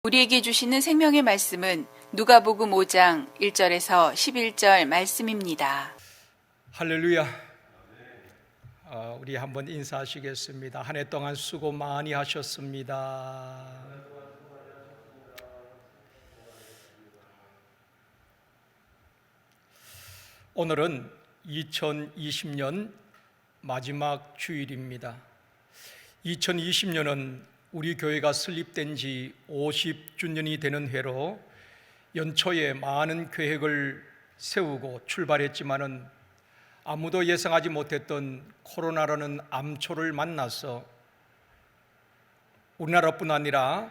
우리에게 주시는 생명의 말씀은 누가복음 5장 1절에서 11절 말씀입니다. 할렐루야. 우리 한번 인사하시겠습니다. 한 해 동안 수고 많이 하셨습니다. 오늘은 2020년 마지막 주일입니다. 2020년은 우리 교회가 설립된 지 50주년이 되는 해로 연초에 많은 계획을 세우고 출발했지만은 아무도 예상하지 못했던 코로나라는 암초를 만나서 우리나라뿐 아니라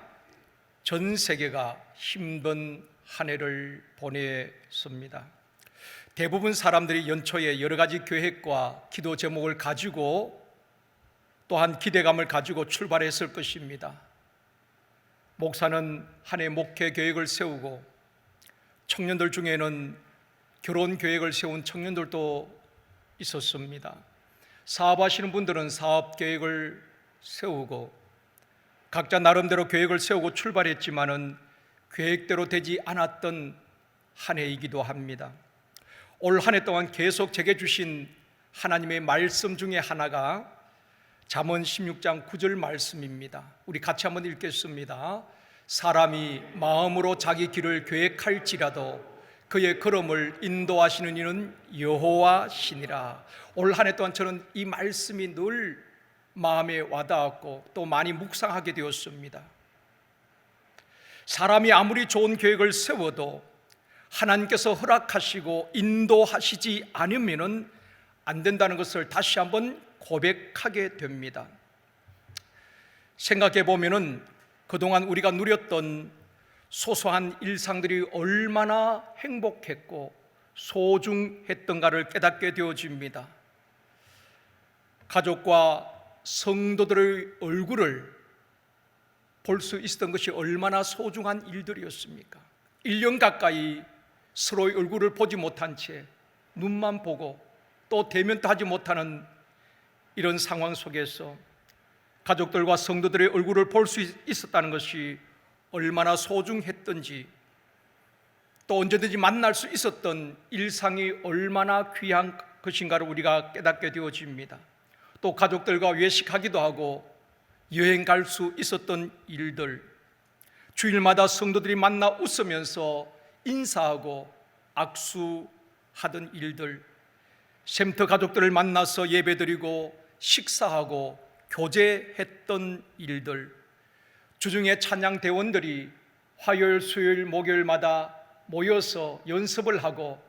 전 세계가 힘든 한 해를 보냈습니다. 대부분 사람들이 연초에 여러 가지 계획과 기도 제목을 가지고 또한 기대감을 가지고 출발했을 것입니다. 목사는 한 해 목회 계획을 세우고 청년들 중에는 결혼 계획을 세운 청년들도 있었습니다. 사업하시는 분들은 사업 계획을 세우고 각자 나름대로 계획을 세우고 출발했지만은 계획대로 되지 않았던 한 해이기도 합니다. 올 한 해 동안 계속 제게 주신 하나님의 말씀 중에 하나가 잠언 16장 9절 말씀입니다. 우리 같이 한번 읽겠습니다. 사람이 마음으로 자기 길을 계획할지라도 그의 걸음을 인도하시는 이는 여호와시니라. 올 한 해 동안 저는 이 말씀이 늘 마음에 와닿았고 또 많이 묵상하게 되었습니다. 사람이 아무리 좋은 계획을 세워도 하나님께서 허락하시고 인도하시지 않으면 안 된다는 것을 다시 한번 고백하게 됩니다. 생각해 보면은 그동안 우리가 누렸던 소소한 일상들이 얼마나 행복했고 소중했던가를 깨닫게 되어집니다. 가족과 성도들의 얼굴을 볼 수 있었던 것이 얼마나 소중한 일들이었습니까? 1년 가까이 서로의 얼굴을 보지 못한 채 눈만 보고 또 대면도 하지 못하는 이런 상황 속에서 가족들과 성도들의 얼굴을 볼 수 있었다는 것이 얼마나 소중했던지, 또 언제든지 만날 수 있었던 일상이 얼마나 귀한 것인가를 우리가 깨닫게 되어집니다. 또 가족들과 외식하기도 하고 여행 갈 수 있었던 일들, 주일마다 성도들이 만나 웃으면서 인사하고 악수하던 일들, 샘터 가족들을 만나서 예배드리고 식사하고 교제했던 일들, 주중에 찬양 대원들이 화요일, 수요일, 목요일마다 모여서 연습을 하고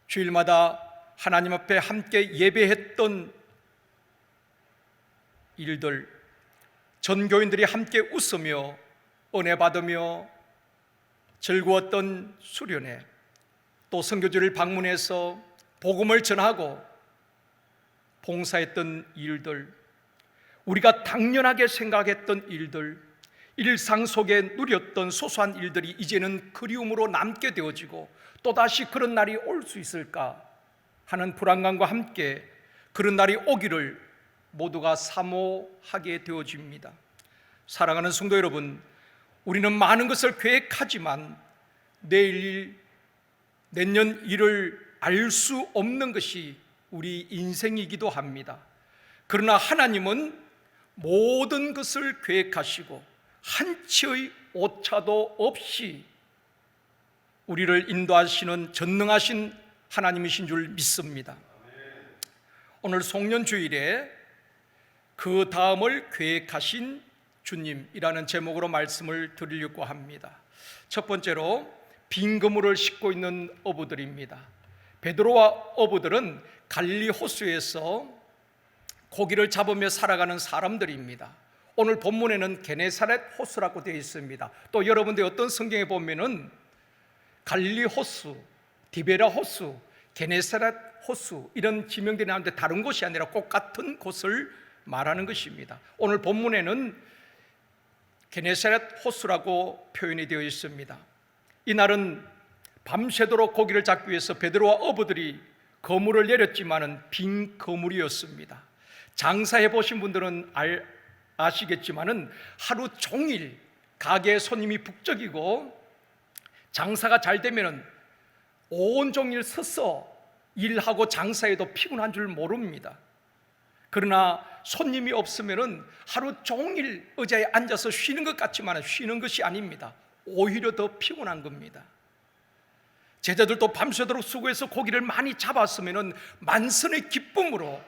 주일마다 하나님 앞에 함께 예배했던 일들, 전교인들이 함께 웃으며 은혜 받으며 즐거웠던 수련회, 또 선교지를 방문해서 복음을 전하고 봉사했던 일들, 우리가 당연하게 생각했던 일들, 일상 속에 누렸던 소소한 일들이 이제는 그리움으로 남게 되어지고 또다시 그런 날이 올 수 있을까 하는 불안감과 함께 그런 날이 오기를 모두가 사모하게 되어집니다. 사랑하는 성도 여러분, 우리는 많은 것을 계획하지만 내일 일, 내년 일을 알 수 없는 것이 우리 인생이기도 합니다. 그러나 하나님은 모든 것을 계획하시고 한치의 오차도 없이 우리를 인도하시는 전능하신 하나님이신 줄 믿습니다. 오늘 송년주일에 그 다음을 계획하신 주님이라는 제목으로 말씀을 드리려고 합니다. 첫 번째로 빈 그물을 싣고 있는 어부들입니다. 베드로와 어부들은 갈릴리 호수에서 고기를 잡으며 살아가는 사람들입니다. 오늘 본문에는 게네사렛 호수라고 되어 있습니다. 또 여러분들 어떤 성경에 보면은 갈릴리 호수, 디베라 호수, 게네사렛 호수 이런 지명들이 나오는데 다른 곳이 아니라 꼭 같은 곳을 말하는 것입니다. 오늘 본문에는 게네사렛 호수라고 표현이 되어 있습니다. 이날은 밤새도록 고기를 잡기 위해서 베드로와 어부들이 그물을 내렸지만은 빈 그물이었습니다. 장사해 보신 분들은 아시겠지만은 하루 종일 가게에 손님이 북적이고 장사가 잘 되면은 온종일 서서 일하고 장사해도 피곤한 줄 모릅니다. 그러나 손님이 없으면은 하루 종일 의자에 앉아서 쉬는 것 같지만 쉬는 것이 아닙니다. 오히려 더 피곤한 겁니다. 제자들도 밤새도록 수고해서 고기를 많이 잡았으면은 만선의 기쁨으로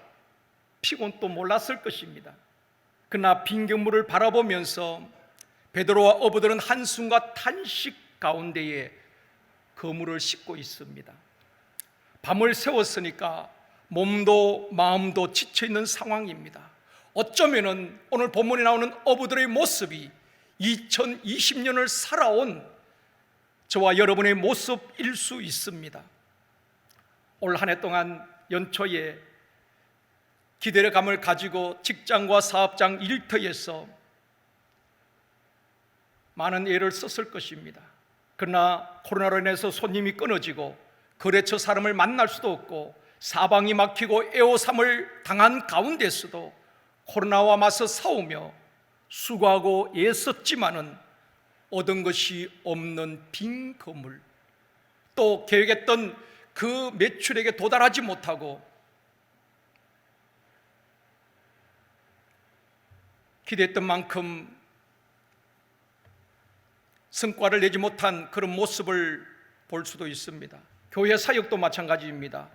피곤도 몰랐을 것입니다. 그러나 빈 그물을 바라보면서 베드로와 어부들은 한숨과 탄식 가운데에 그물을 싣고 있습니다. 밤을 새웠으니까 몸도 마음도 지쳐있는 상황입니다. 어쩌면은 오늘 본문에 나오는 어부들의 모습이 2020년을 살아온 저와 여러분의 모습일 수 있습니다. 올 한 해 동안 연초에 기대감을 가지고 직장과 사업장 일터에서 많은 애를 썼을 것입니다. 그러나 코로나로 인해서 손님이 끊어지고 거래처 사람을 만날 수도 없고 사방이 막히고 애호삼을 당한 가운데서도 코로나와 맞서 싸우며 수고하고 애썼지만은 얻은 것이 없는 빈 그물, 또 계획했던 그 매출액에 도달하지 못하고 기대했던 만큼 성과를 내지 못한 그런 모습을 볼 수도 있습니다. 교회 사역도 마찬가지입니다.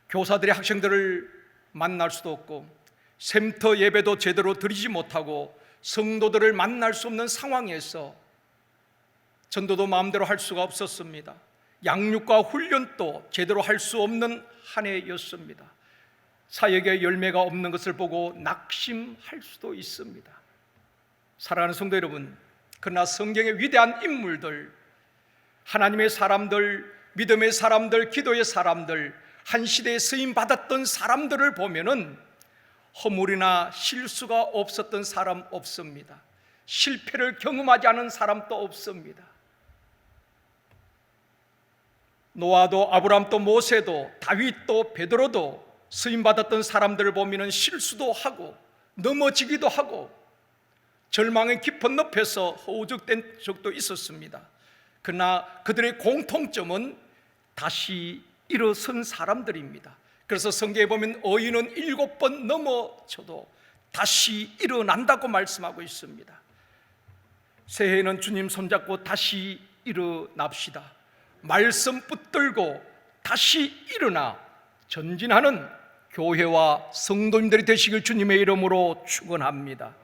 교사들이 학생들을 만날 수도 없고 샘터 예배도 제대로 드리지 못하고 성도들을 만날 수 없는 상황에서 전도도 마음대로 할 수가 없었습니다. 양육과 훈련도 제대로 할 수 없는 한 해였습니다. 사역의 열매가 없는 것을 보고 낙심할 수도 있습니다. 사랑하는 성도 여러분, 그러나 성경의 위대한 인물들, 하나님의 사람들, 믿음의 사람들, 기도의 사람들, 한 시대에 쓰임 받았던 사람들을 보면은 허물이나 실수가 없었던 사람 없습니다. 실패를 경험하지 않은 사람도 없습니다. 노아도 아브람도 모세도 다윗도 베드로도 쓰임 받았던 사람들을 보면은 실수도 하고 넘어지기도 하고 절망의 깊은 늪에서 허우적된 적도 있었습니다. 그러나 그들의 공통점은 다시 일어선 사람들입니다. 그래서 성경에 보면 의인은 7번 넘어져도 다시 일어난다고 말씀하고 있습니다. 새해에는 주님 손잡고 다시 일어납시다. 말씀 붙들고 다시 일어나 전진하는 교회와 성도님들이 되시길 주님의 이름으로 축원합니다.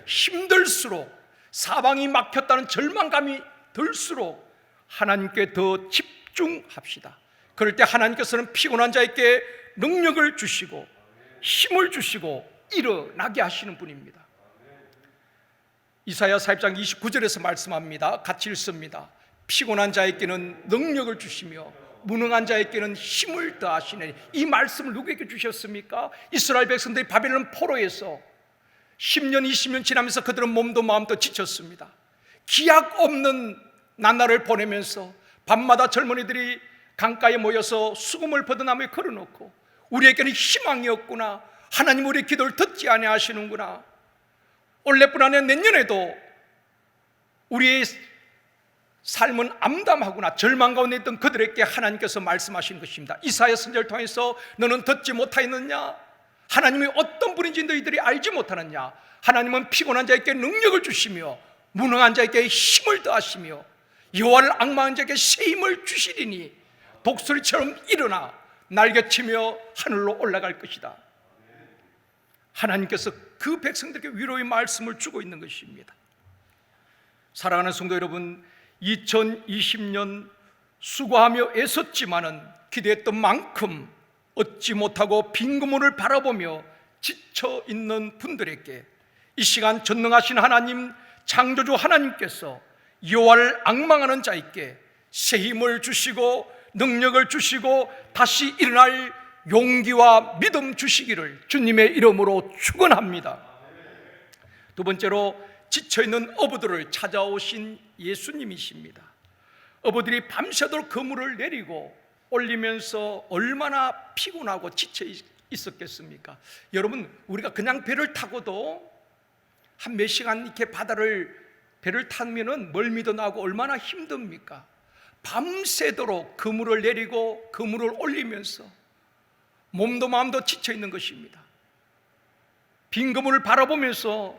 힘들수록, 사방이 막혔다는 절망감이 들수록 하나님께 더 집중합시다. 그럴 때 하나님께서는 피곤한 자에게 능력을 주시고 힘을 주시고 일어나게 하시는 분입니다. 이사야 40장 29절에서 말씀합니다. 같이 읽습니다. 피곤한 자에게는 능력을 주시며 무능한 자에게는 힘을 더하시네. 이 말씀을 누구에게 주셨습니까? 이스라엘 백성들이 바벨론 포로에서 10년 20년 지나면서 그들은 몸도 마음도 지쳤습니다. 기약 없는 나날을 보내면서 밤마다 젊은이들이 강가에 모여서 수금을 버드나무에 걸어놓고 우리에게는 희망이 없구나, 하나님 우리의 기도를 듣지 아니하시는구나, 올해뿐 아니라 내년에도 우리의 삶은 암담하구나, 절망 가운데 있던 그들에게 하나님께서 말씀하신 것입니다. 이사야 선지자를 통해서 너는 듣지 못하였느냐? 하나님이 어떤 분인지 너희들이 알지 못하느냐? 하나님은 피곤한 자에게 능력을 주시며 무능한 자에게 힘을 더하시며 여호와를 앙망한 자에게 새 힘을 주시리니 독수리처럼 일어나 날개치며 하늘로 올라갈 것이다. 하나님께서 그 백성들에게 위로의 말씀을 주고 있는 것입니다. 사랑하는 성도 여러분, 2020년 수고하며 애썼지만은 기대했던 만큼 얻지 못하고 빈 그물을 바라보며 지쳐 있는 분들에게 이 시간 전능하신 하나님, 창조주 하나님께서 여호와를 앙망하는 자에게 새 힘을 주시고 능력을 주시고 다시 일어날 용기와 믿음 주시기를 주님의 이름으로 축원합니다. 두 번째로 지쳐있는 어부들을 찾아오신 예수님이십니다. 어부들이 밤새도록 그물을 내리고 올리면서 얼마나 피곤하고 지쳐 있었겠습니까? 여러분, 우리가 그냥 배를 타고도 한 몇 시간 이렇게 바다를 배를 타면은 멀미도 나고 얼마나 힘듭니까? 밤새도록 그물을 내리고 그물을 올리면서 몸도 마음도 지쳐 있는 것입니다. 빈 그물을 바라보면서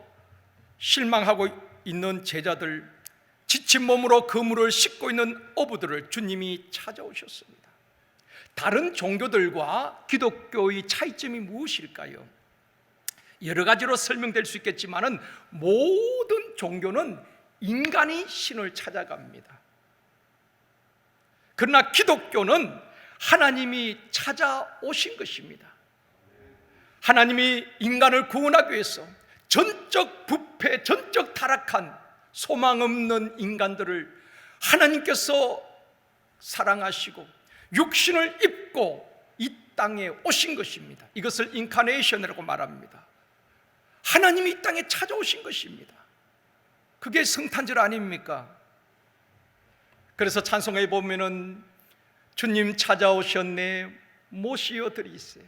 실망하고 있는 제자들, 지친 몸으로 그물을 씻고 있는 어부들을 주님이 찾아오셨습니다. 다른 종교들과 기독교의 차이점이 무엇일까요? 여러 가지로 설명될 수 있겠지만은 모든 종교는 인간이 신을 찾아갑니다. 그러나 기독교는 하나님이 찾아오신 것입니다. 하나님이 인간을 구원하기 위해서 전적 부패, 전적 타락한 소망 없는 인간들을 하나님께서 사랑하시고 육신을 입고 이 땅에 오신 것입니다. 이것을 인카네이션이라고 말합니다. 하나님이 이 땅에 찾아오신 것입니다. 그게 성탄절 아닙니까? 그래서 찬송가에 보면은 주님 찾아오셨네 모시어 드리세,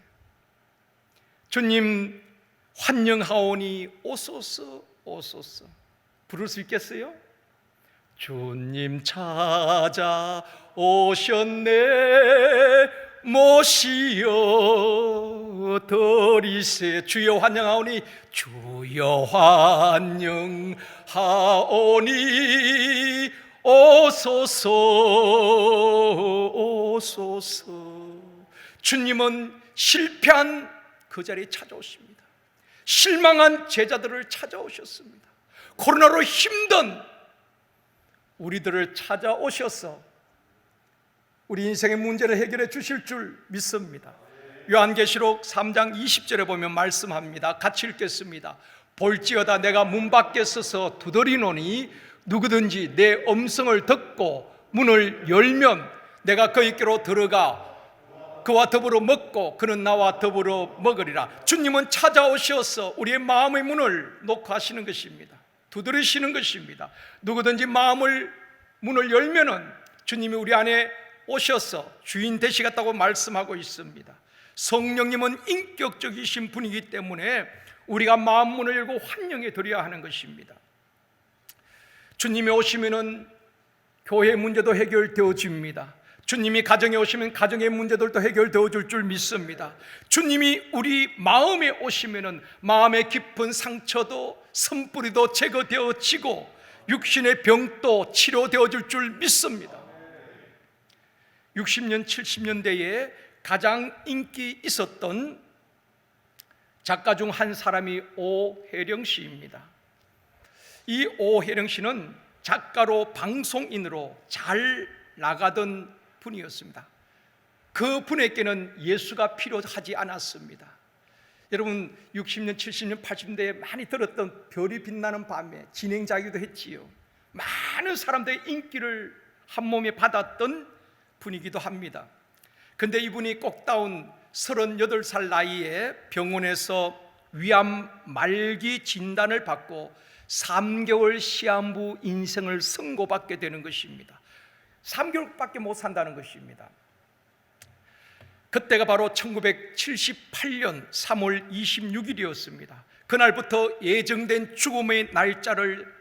주님 환영하오니 오소서 오소서. 부를 수 있겠어요? 주님 찾아오셨네 모시어 드리세. 주여 환영하오니 주여 환영하오니 오소서 오소서. 주님은 실패한 그 자리에 찾아오십니다. 실망한 제자들을 찾아오셨습니다. 코로나로 힘든 우리들을 찾아오셔서 우리 인생의 문제를 해결해 주실 줄 믿습니다. 요한계시록 3장 20절에 보면 말씀합니다. 같이 읽겠습니다. 볼지어다 내가 문 밖에 서서 두드리노니 누구든지 내 음성을 듣고 문을 열면 내가 그에게로 들어가 그와 더불어 먹고 그는 나와 더불어 먹으리라. 주님은 찾아오셔서 우리의 마음의 문을 놓고 하시는 것입니다. 두드리시는 것입니다. 누구든지 문을 열면은 주님이 우리 안에 오셔서 주인 되시겠다고 말씀하고 있습니다. 성령님은 인격적이신 분이기 때문에 우리가 마음 문을 열고 환영해 드려야 하는 것입니다. 주님이 오시면은 교회 문제도 해결되어집니다. 주님이 가정에 오시면 가정의 문제들도 해결되어질 줄 믿습니다. 주님이 우리 마음에 오시면은 마음의 깊은 상처도 선뿌리도 제거되어지고 육신의 병도 치료되어질 줄 믿습니다. 60년, 70년대에 가장 인기 있었던 작가 중 한 사람이 오혜령 씨입니다. 이 오혜령 씨는 작가로 방송인으로 잘 나가던 분이었습니다. 그 분에게는 예수가 필요하지 않았습니다. 여러분 60년, 70년, 80년대에 많이 들었던 별이 빛나는 밤에 진행자이기도 했지요. 많은 사람들의 인기를 한 몸에 받았던 분이기도 합니다. 근데 이분이 꼭다운 38살 나이에 병원에서 위암 말기 진단을 받고 3개월 시한부 인생을 선고받게 되는 것입니다. 3개월밖에 못 산다는 것입니다. 그때가 바로 1978년 3월 26일이었습니다. 그날부터 예정된 죽음의 날짜를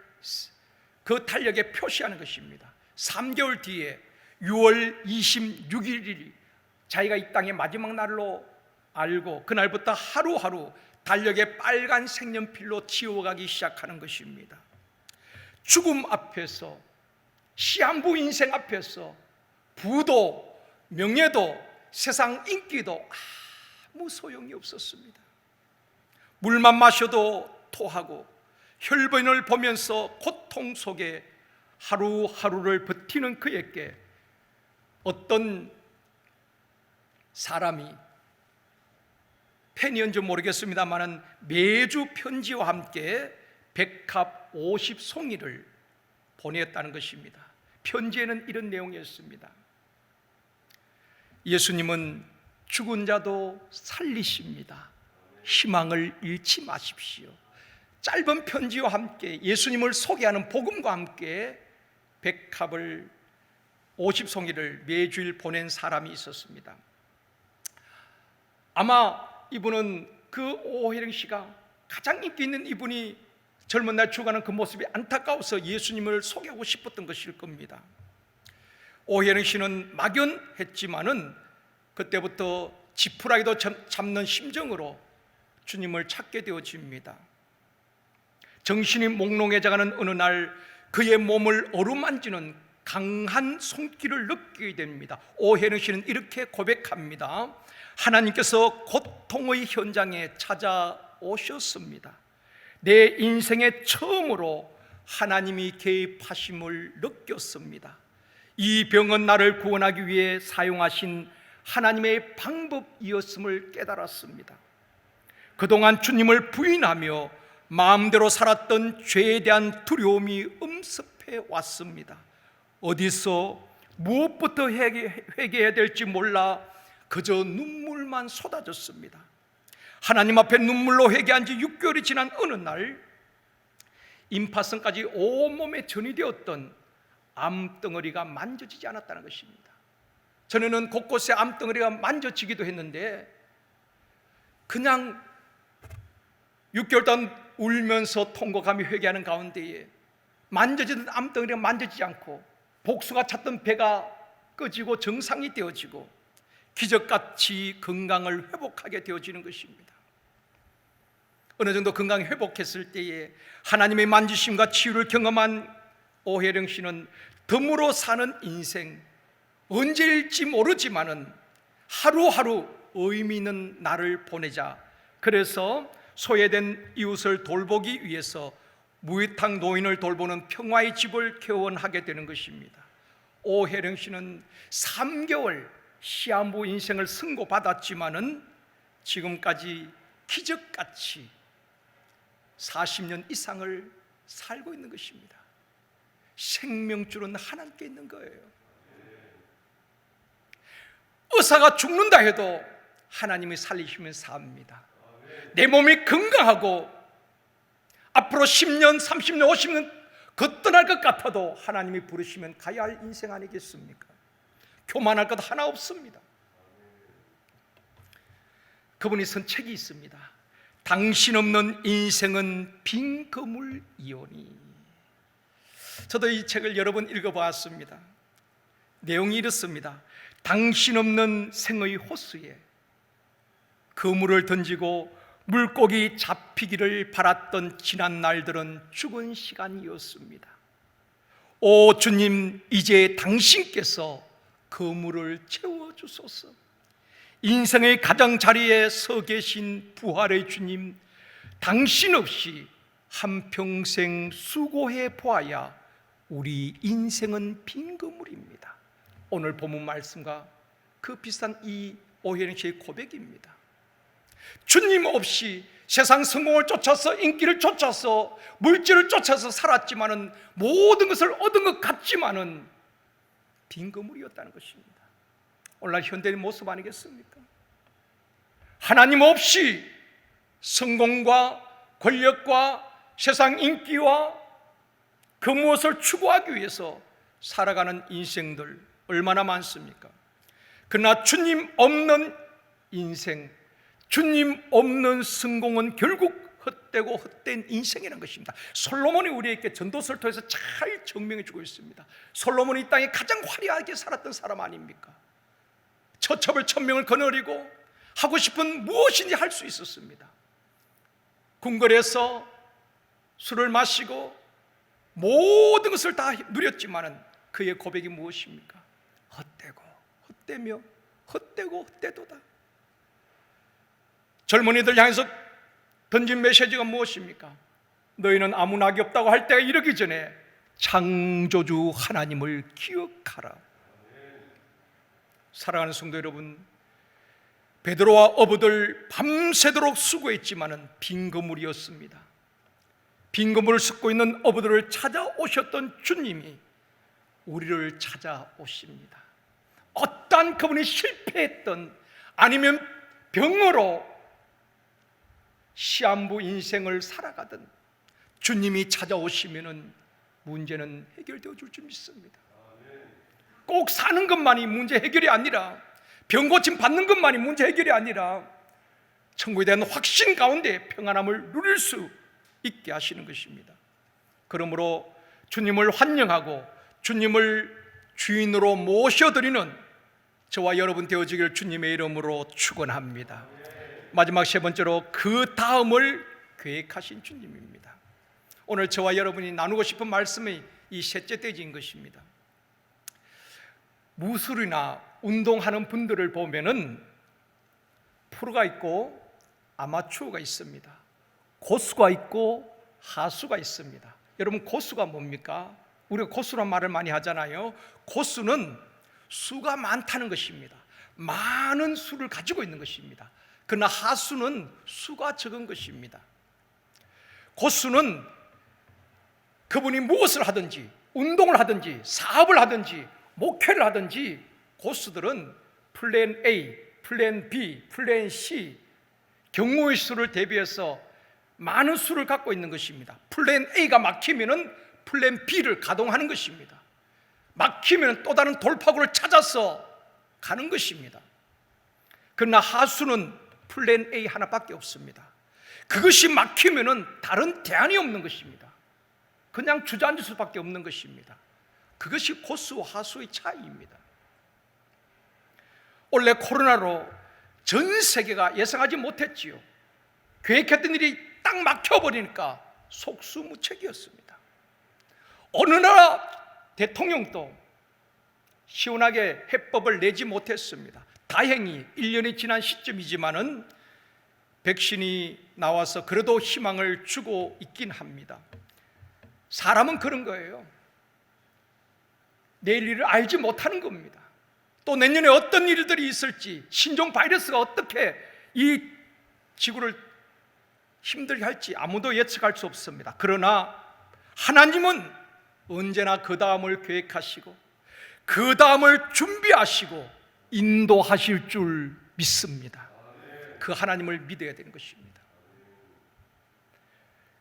그 달력에 표시하는 것입니다. 3개월 뒤에 6월 26일이 자기가 이 땅의 마지막 날로 알고 그날부터 하루하루 달력에 빨간 색연필로 지워가기 시작하는 것입니다. 죽음 앞에서, 시한부 인생 앞에서 부도, 명예도, 세상 인기도 아무 소용이 없었습니다. 물만 마셔도 토하고 혈변을 보면서 고통 속에 하루하루를 버티는 그에게 어떤 사람이 팬이었는지 모르겠습니다만 매주 편지와 함께 백합 50송이를 보냈다는 것입니다. 편지에는 이런 내용이었습니다. 예수님은 죽은 자도 살리십니다. 희망을 잃지 마십시오. 짧은 편지와 함께 예수님을 소개하는 복음과 함께 백합을 50송이를 매주일 보낸 사람이 있었습니다. 아마 이분은 그 오혜령 씨가 가장 인기 있는 이분이 젊은 날 죽어가는 그 모습이 안타까워서 예수님을 소개하고 싶었던 것일 겁니다. 오혜령 씨는 막연했지만은 그때부터 지푸라기도 잡는 심정으로 주님을 찾게 되어집니다. 정신이 몽롱해져가는 어느 날 그의 몸을 어루만지는 강한 손길을 느끼게 됩니다. 오혜령 씨는 이렇게 고백합니다. 하나님께서 고통의 현장에 찾아오셨습니다. 내 인생의 처음으로 하나님이 개입하심을 느꼈습니다. 이 병은 나를 구원하기 위해 사용하신 하나님의 방법이었음을 깨달았습니다. 그동안 주님을 부인하며 마음대로 살았던 죄에 대한 두려움이 엄습해 왔습니다. 어디서 무엇부터 회개해야 될지 몰라 그저 눈물만 쏟아졌습니다. 하나님 앞에 눈물로 회개한 지 6개월이 지난 어느 날 임파선까지 온몸에 전이되었던 암덩어리가 만져지지 않았다는 것입니다. 전에는 곳곳에 암덩어리가 만져지기도 했는데 그냥 6개월 동안 울면서 통곡하며 회개하는 가운데에 만져지던 암덩어리가 만져지지 않고 복수가 찼던 배가 꺼지고 정상이 되어지고 기적같이 건강을 회복하게 되어지는 것입니다. 어느 정도 건강이 회복했을 때에 하나님의 만지심과 치유를 경험한 오혜령 씨는 덤으로 사는 인생, 언제일지 모르지만은 하루하루 의미 있는 날을 보내자. 그래서 소외된 이웃을 돌보기 위해서 무이탁 노인을 돌보는 평화의 집을 개원하게 되는 것입니다. 오혜령 씨는 3개월 시한부 인생을 선고받았지만은 지금까지 기적같이 40년 이상을 살고 있는 것입니다. 생명줄은 하나님께 있는 거예요. 의사가 죽는다 해도 하나님이 살리시면 삽니다. 내 몸이 건강하고 앞으로 10년, 30년, 50년 거뜬할 것 같아도 하나님이 부르시면 가야 할 인생 아니겠습니까? 교만할 것 하나 없습니다. 그분이 쓴 책이 있습니다. 당신 없는 인생은 빈 그물이오니. 저도 이 책을 여러 번 읽어보았습니다. 내용이 이렇습니다. 당신 없는 생의 호수에 그물을 던지고 물고기 잡히기를 바랐던 지난 날들은 죽은 시간이었습니다. 오 주님, 이제 당신께서 그물을 채워주소서. 인생의 가장자리에 서 계신 부활의 주님, 당신 없이 한평생 수고해 보아야 우리 인생은 빈 그물입니다. 오늘 본문 말씀과 그 비슷한 이 오혜령 씨의 고백입니다. 주님 없이 세상 성공을 쫓아서 인기를 쫓아서 물질을 쫓아서 살았지만은 모든 것을 얻은 것 같지만은 빈 그물이었다는 것입니다. 오늘날 현대의 모습 아니겠습니까? 하나님 없이 성공과 권력과 세상 인기와 그 무엇을 추구하기 위해서 살아가는 인생들 얼마나 많습니까? 그러나 주님 없는 인생, 주님 없는 성공은 결국 헛되고 헛된 인생이라는 것입니다. 솔로몬이 우리에게 전도서를 통해서 잘 증명해 주고 있습니다. 솔로몬이 이 땅에 가장 화려하게 살았던 사람 아닙니까? 처첩을 1000명을 거느리고 하고 싶은 무엇인지 할 수 있었습니다. 궁궐에서 술을 마시고 모든 것을 다 누렸지만은 그의 고백이 무엇입니까? 헛되고 헛되며 헛되고 헛되도다. 젊은이들 향해서 던진 메시지가 무엇입니까? 너희는 아무 낙이 없다고 할 때가 이르기 전에 창조주 하나님을 기억하라. 사랑하는 성도 여러분, 베드로와 어부들 밤새도록 수고했지만은 빈 그물이었습니다. 빈 그물을 싣고 있는 어부들을 찾아오셨던 주님이 우리를 찾아오십니다. 어떠한 그분이 실패했던 아니면 병으로 시한부 인생을 살아가던 주님이 찾아오시면은 문제는 해결되어 줄 줄 믿습니다. 꼭 사는 것만이 문제 해결이 아니라, 병 고침 받는 것만이 문제 해결이 아니라 천국에 대한 확신 가운데 평안함을 누릴 수 있게 하시는 것입니다. 그러므로 주님을 환영하고 주님을 주인으로 모셔드리는 저와 여러분 되어지기를 주님의 이름으로 축원합니다. 마지막 세 번째로 그 다음을 계획하신 주님입니다. 오늘 저와 여러분이 나누고 싶은 말씀이 이 셋째 대지인 것입니다. 무술이나 운동하는 분들을 보면은 프로가 있고 아마추어가 있습니다. 고수가 있고 하수가 있습니다. 여러분, 고수가 뭡니까? 우리가 고수란 말을 많이 하잖아요. 고수는 수가 많다는 것입니다. 많은 수를 가지고 있는 것입니다. 그러나 하수는 수가 적은 것입니다. 고수는 그분이 무엇을 하든지, 운동을 하든지, 사업을 하든지, 목회를 하든지, 고수들은 플랜 A, 플랜 B, 플랜 C, 경우의 수를 대비해서 많은 수를 갖고 있는 것입니다. 플랜 A가 막히면은 플랜 B를 가동하는 것입니다. 막히면 또 다른 돌파구를 찾아서 가는 것입니다. 그러나 하수는 플랜 A 하나밖에 없습니다. 그것이 막히면은 다른 대안이 없는 것입니다. 그냥 주저앉을 수밖에 없는 것입니다. 그것이 고수와 하수의 차이입니다. 원래 코로나로 전 세계가 예상하지 못했지요. 계획했던 일이 딱 막혀버리니까 속수무책이었습니다. 어느 나라 대통령도 시원하게 해법을 내지 못했습니다. 다행히 1년이 지난 시점이지만은 백신이 나와서 그래도 희망을 주고 있긴 합니다. 사람은 그런 거예요. 내일 일을 알지 못하는 겁니다. 또 내년에 어떤 일들이 있을지, 신종 바이러스가 어떻게 이 지구를 힘들게 할지 아무도 예측할 수 없습니다. 그러나 하나님은 언제나 그 다음을 계획하시고 그 다음을 준비하시고 인도하실 줄 믿습니다. 그 하나님을 믿어야 되는 것입니다.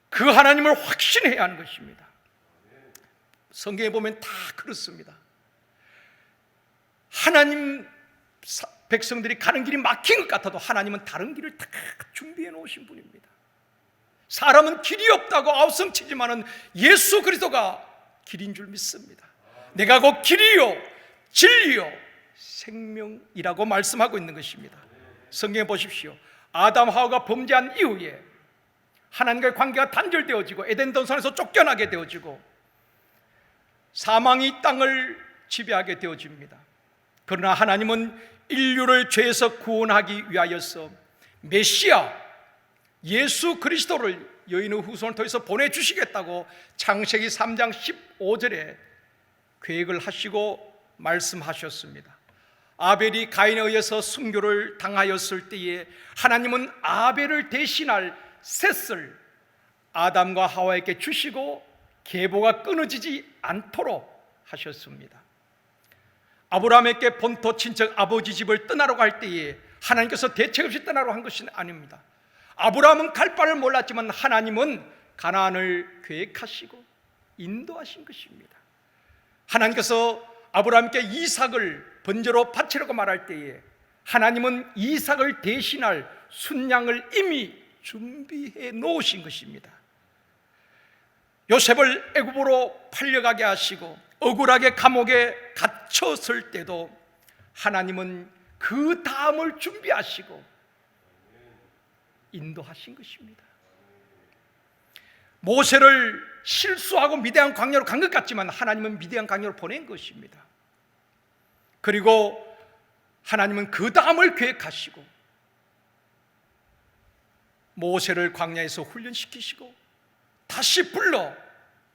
그 하나님을 확신해야 하는 것입니다. 성경에 보면 다 그렇습니다. 하나님 백성들이 가는 길이 막힌 것 같아도 하나님은 다른 길을 다 준비해 놓으신 분입니다. 사람은 길이 없다고 아우성치지만은 예수 그리스도가 길인 줄 믿습니다. 내가 곧 길이요 진리요 생명이라고 말씀하고 있는 것입니다. 성경에 보십시오. 아담 하와가 범죄한 이후에 하나님과의 관계가 단절되어지고 에덴 동산에서 쫓겨나게 되어지고 사망이 땅을 지배하게 되어집니다. 그러나 하나님은 인류를 죄에서 구원하기 위하여서 메시아 예수 그리스도를 여인의 후손을 통해서 보내주시겠다고 창세기 3장 15절에 계획을 하시고 말씀하셨습니다. 아벨이 가인에 의해서 순교를 당하였을 때에 하나님은 아벨을 대신할 셋을 아담과 하와에게 주시고 계보가 끊어지지 않도록 하셨습니다. 아브라함에게 본토 친척 아버지 집을 떠나라고 할 때에 하나님께서 대책 없이 떠나라고 한 것이 아닙니다. 아브라함은 갈 바를 몰랐지만 하나님은 가나안을 계획하시고 인도하신 것입니다. 하나님께서 아브라함께 이삭을 번제로 바치라고 말할 때에 하나님은 이삭을 대신할 순양을 이미 준비해 놓으신 것입니다. 요셉을 애굽으로 팔려가게 하시고 억울하게 감옥에 갇혔을 때도 하나님은 그 다음을 준비하시고 인도하신 것입니다. 모세를 실수하고 미디안 광야로 간 것 같지만 하나님은 미디안 광야로 보낸 것입니다. 그리고 하나님은 그 다음을 계획하시고 모세를 광야에서 훈련시키시고 다시 불러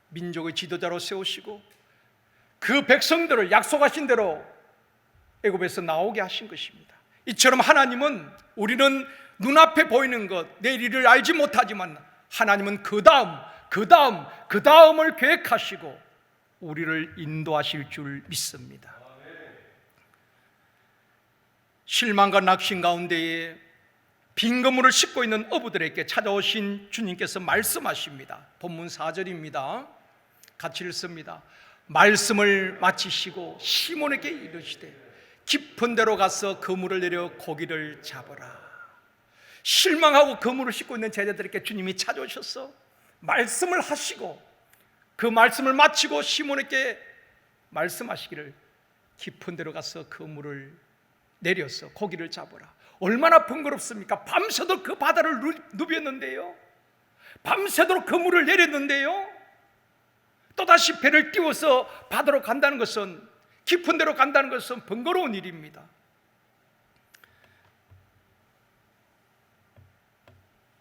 민족의 지도자로 세우시고 그 백성들을 약속하신 대로 애굽에서 나오게 하신 것입니다. 이처럼 하나님은 우리는 눈앞에 보이는 것, 내일 일을 알지 못하지만 하나님은 그 다음을 계획하시고 우리를 인도하실 줄 믿습니다. 실망과 낙심 가운데에 빈 건물을 싣고 있는 어부들에게 찾아오신 주님께서 말씀하십니다. 본문 4절입니다. 같이 읽습니다. 말씀을 마치시고 시몬에게 이르시되 깊은 데로 가서 그물을 내려 고기를 잡아라. 실망하고 그물을 싣고 있는 제자들에게 주님이 찾아오셔서 말씀을 하시고 그 말씀을 마치고 시몬에게 말씀하시기를 깊은 데로 가서 그물을 내려서 고기를 잡으라. 얼마나 번거롭습니까? 밤새도록 그 바다를 누볐는데요, 밤새도록 그물을 내렸는데요, 또다시 배를 띄워서 바다로 간다는 것은, 깊은 데로 간다는 것은 번거로운 일입니다.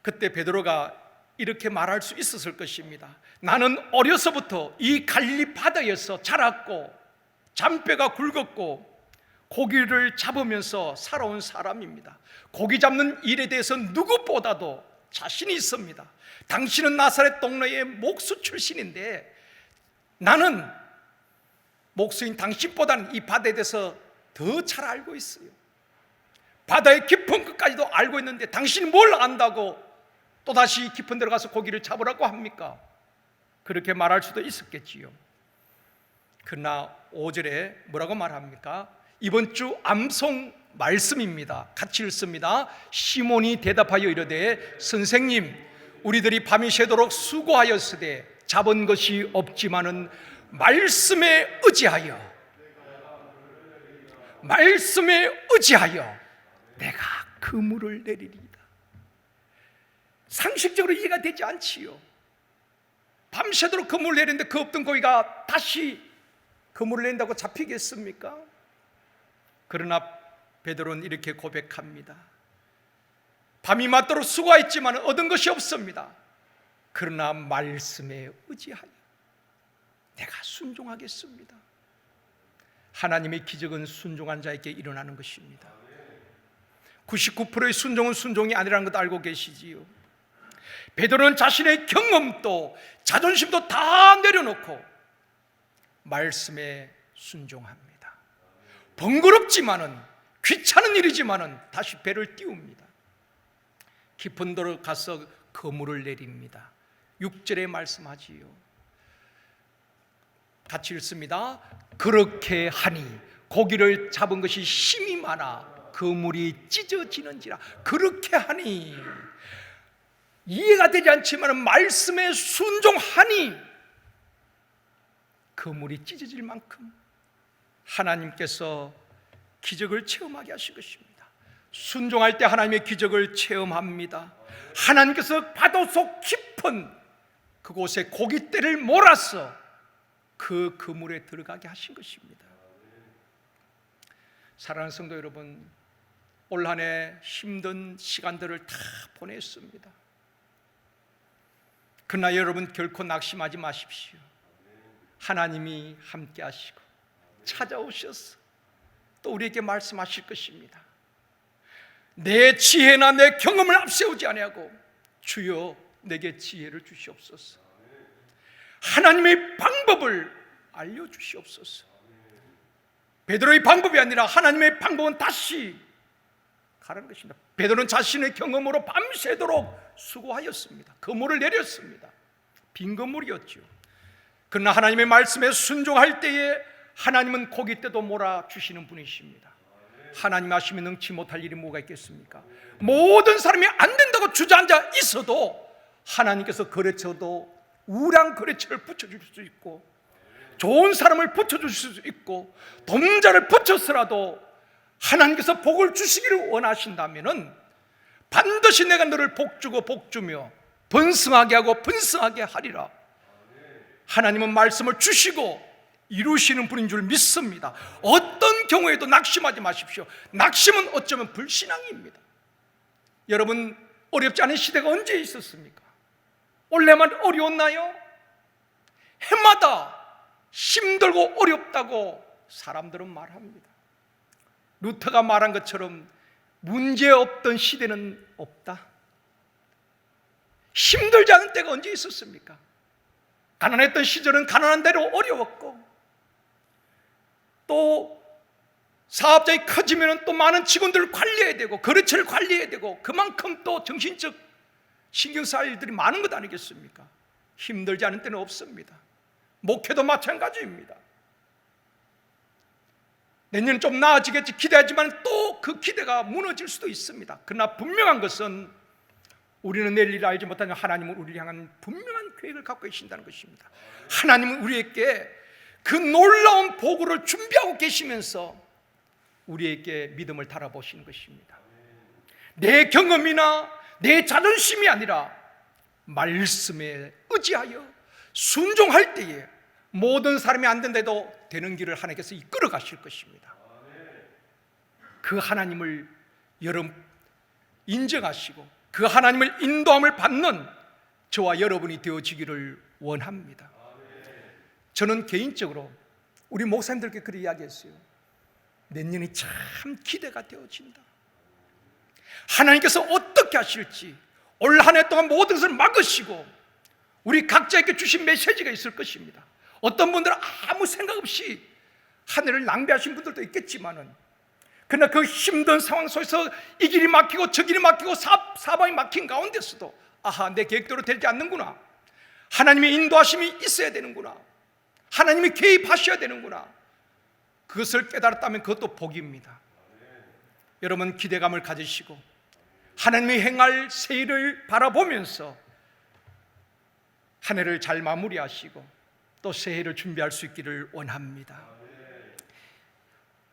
그때 베드로가 이렇게 말할 수 있었을 것입니다. 나는 어려서부터 이 갈릴리 바다에서 자랐고 잔뼈가 굵었고 고기를 잡으면서 살아온 사람입니다. 고기 잡는 일에 대해서 누구보다도 자신이 있습니다. 당신은 나사렛 동네의 목수 출신인데 나는 목수인 당신보다는 이 바다에 대해서 더 잘 알고 있어요. 바다의 깊은 끝까지도 알고 있는데 당신이 뭘 안다고 또다시 깊은 데로 가서 고기를 잡으라고 합니까? 그렇게 말할 수도 있었겠지요. 그러나 5절에 뭐라고 말합니까? 이번 주 암송 말씀입니다. 같이 읽습니다. 시몬이 대답하여 이르되 선생님, 우리들이 밤이 새도록 수고하였으되 잡은 것이 없지만은 말씀에 의지하여 내가 그물을 내리리이다. 상식적으로 이해가 되지 않지요. 밤새도록 그물을 내리는데 그 없던 고기가 다시 그물을 낸다고 잡히겠습니까? 그러나 베드로는 이렇게 고백합니다. 밤이 맞도록 수고했지만 얻은 것이 없습니다. 그러나 말씀에 의지하여 내가 순종하겠습니다. 하나님의 기적은 순종한 자에게 일어나는 것입니다. 99%의 순종은 순종이 아니라는 것도 알고 계시지요. 베드로는 자신의 경험도 자존심도 다 내려놓고 말씀에 순종합니다. 번거롭지만은, 귀찮은 일이지만은 다시 배를 띄웁니다. 깊은 데로 가서 그물을 내립니다. 6절에 말씀하지요. 같이 읽습니다. 그렇게 하니 고기를 잡은 것이 힘이 많아 그물이 찢어지는지라. 그렇게 하니, 이해가 되지 않지만 말씀에 순종하니 그물이 찢어질 만큼 하나님께서 기적을 체험하게 하신 것입니다. 순종할 때 하나님의 기적을 체험합니다. 하나님께서 바다 속 깊은 그곳에 고깃대를 몰아서 그 그물에 들어가게 하신 것입니다. 사랑하는 성도 여러분, 올 한 해 힘든 시간들을 다 보냈습니다. 그러나 여러분 결코 낙심하지 마십시오. 하나님이 함께 하시고 찾아오셔서 또 우리에게 말씀하실 것입니다. 내 지혜나 내 경험을 앞세우지 아니하고 주여 내게 지혜를 주시옵소서. 하나님의 방법을 알려주시옵소서. 베드로의 방법이 아니라 하나님의 방법은 다시 가라는 것입니다. 베드로는 자신의 경험으로 밤새도록 수고하였습니다. 그물을 내렸습니다. 빈 그물이었죠. 그러나 하나님의 말씀에 순종할 때에 하나님은 고깃대도 몰아주시는 분이십니다. 하나님 하시면 능치 못할 일이 뭐가 있겠습니까? 모든 사람이 안 된다고 주저앉아 있어도 하나님께서 거래처도 우량 거래처를 붙여줄 수 있고, 좋은 사람을 붙여줄 수 있고, 동자를 붙여서라도 하나님께서 복을 주시기를 원하신다면 반드시 내가 너를 복주고 복주며 번성하게 하고 번성하게 하리라. 하나님은 말씀을 주시고 이루시는 분인 줄 믿습니다. 어떤 경우에도 낙심하지 마십시오. 낙심은 어쩌면 불신앙입니다. 여러분, 어렵지 않은 시대가 언제 있었습니까? 원래만 어려웠나요? 해마다 힘들고 어렵다고 사람들은 말합니다. 루터가 말한 것처럼 문제 없던 시대는 없다. 힘들지 않은 때가 언제 있었습니까? 가난했던 시절은 가난한 대로 어려웠고, 또 사업장이 커지면 또 많은 직원들을 관리해야 되고 거래처를 관리해야 되고 그만큼 또 정신적 신경 쓸 일들이 많은 것 아니겠습니까? 힘들지 않은 때는 없습니다. 목회도 마찬가지입니다. 내년은 좀 나아지겠지 기대하지만 또 그 기대가 무너질 수도 있습니다. 그러나 분명한 것은 우리는 내일 일을 알지 못하지만 하나님은 우리를 향한 분명한 계획을 갖고 계신다는 것입니다. 하나님은 우리에게 그 놀라운 보고를 준비하고 계시면서 우리에게 믿음을 달아보시는 것입니다. 내 경험이나 내 자존심이 아니라 말씀에 의지하여 순종할 때에 모든 사람이 안 된다도 되는 길을 하나님께서 이끌어 가실 것입니다. 그 하나님을 여러분 인정하시고 그 하나님을 인도함을 받는 저와 여러분이 되어지기를 원합니다. 저는 개인적으로 우리 목사님들께 그렇게 이야기했어요. 내년이 참 기대가 되어진다. 하나님께서 어떻게 하실지 올 한 해 동안 모든 것을 막으시고 우리 각자에게 주신 메시지가 있을 것입니다. 어떤 분들은 아무 생각 없이 한 해를 낭비하신 분들도 있겠지만은, 그러나 그 힘든 상황 속에서 이 길이 막히고 저 길이 막히고 사방이 막힌 가운데서도 아하, 내 계획대로 되지 않는구나, 하나님의 인도하심이 있어야 되는구나, 하나님이 개입하셔야 되는구나, 그것을 깨달았다면 그것도 복입니다. 여러분 기대감을 가지시고 하나님이 행할 새 일을 바라보면서 한 해를 잘 마무리하시고 또 새해를 준비할 수 있기를 원합니다.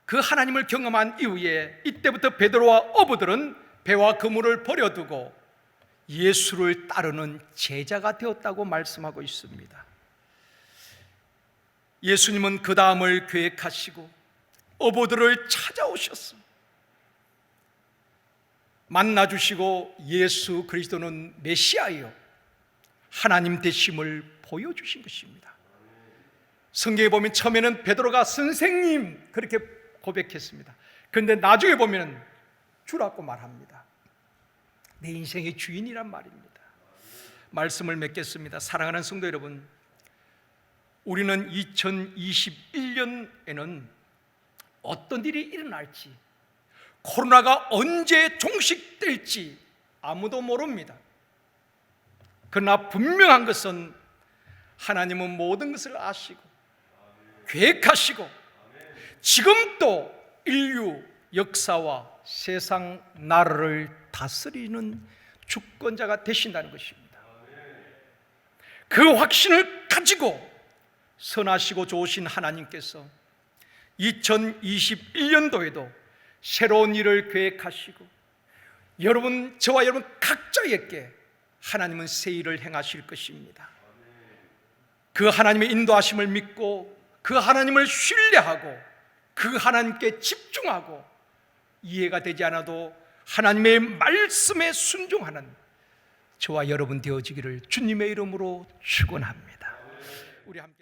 그 하나님을 경험한 이후에 이때부터 베드로와 어부들은 배와 그물을 버려두고 예수를 따르는 제자가 되었다고 말씀하고 있습니다. 예수님은 그 다음을 계획하시고 어부들을 찾아오셨어. 만나주시고 예수 그리스도는 메시아예요, 하나님 되심을 보여주신 것입니다. 성경에 보면 처음에는 베드로가 선생님 그렇게 고백했습니다. 그런데 나중에 보면 주라고 말합니다. 내 인생의 주인이란 말입니다. 말씀을 맺겠습니다. 사랑하는 성도 여러분, 우리는 2021년에는 어떤 일이 일어날지, 코로나가 언제 종식될지 아무도 모릅니다. 그러나 분명한 것은 하나님은 모든 것을 아시고 계획하시고 지금도 인류 역사와 세상 나라를 다스리는 주권자가 되신다는 것입니다. 그 확신을 가지고 선하시고 좋으신 하나님께서 2021년도에도 새로운 일을 계획하시고 저와 여러분 각자에게 하나님은 새 일을 행하실 것입니다. 그 하나님의 인도하심을 믿고 그 하나님을 신뢰하고 그 하나님께 집중하고 이해가 되지 않아도 하나님의 말씀에 순종하는 저와 여러분 되어지기를 주님의 이름으로 축원합니다. 우리 함께